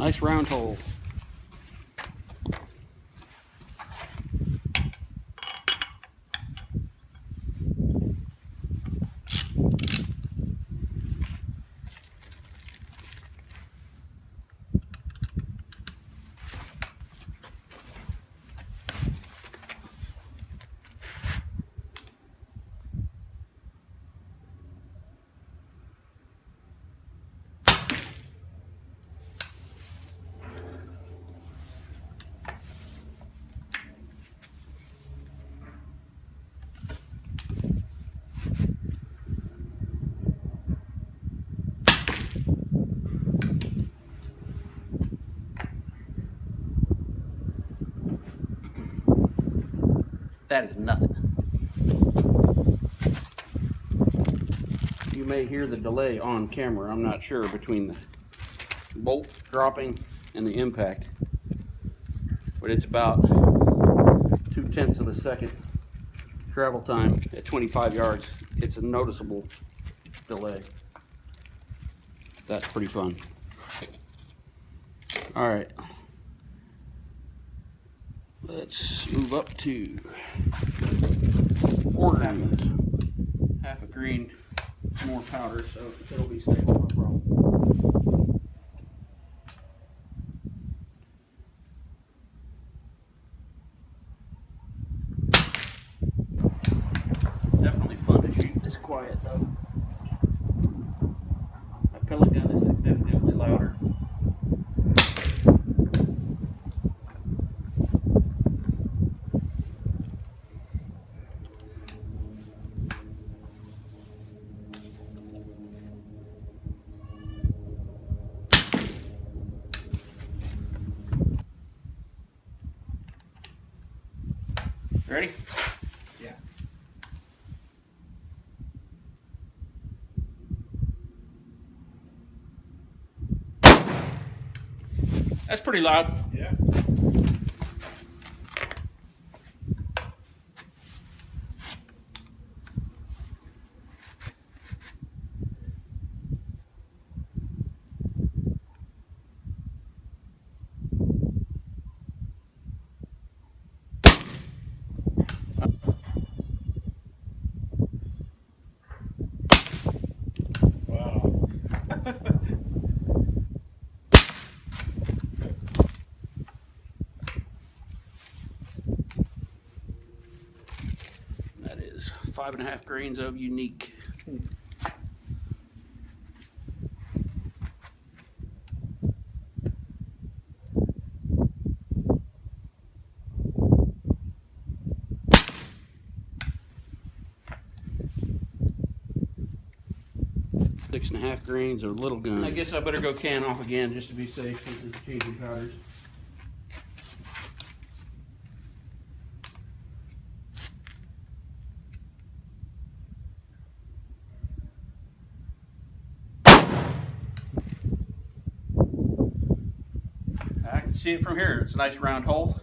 Nice round hole. That is nothing. You may hear the delay on camera, I'm not sure, between the bolt dropping and the impact. But it's about 0.2 of a second travel time at 25 yards. It's a noticeable delay. That's pretty fun. All right. Let's move up to 4 grains. Half a grain more powder, so it'll be stable, no problem. Definitely fun to shoot this quiet though. My pellet gun is significantly louder. Ready? Yeah. That's pretty loud. Yeah. Wow. That is 5.5 grains of unique. Six and a half grains of little gun. I guess I better go can off again just to be safe since it's changing powders. I can see it from here. It's a nice round hole.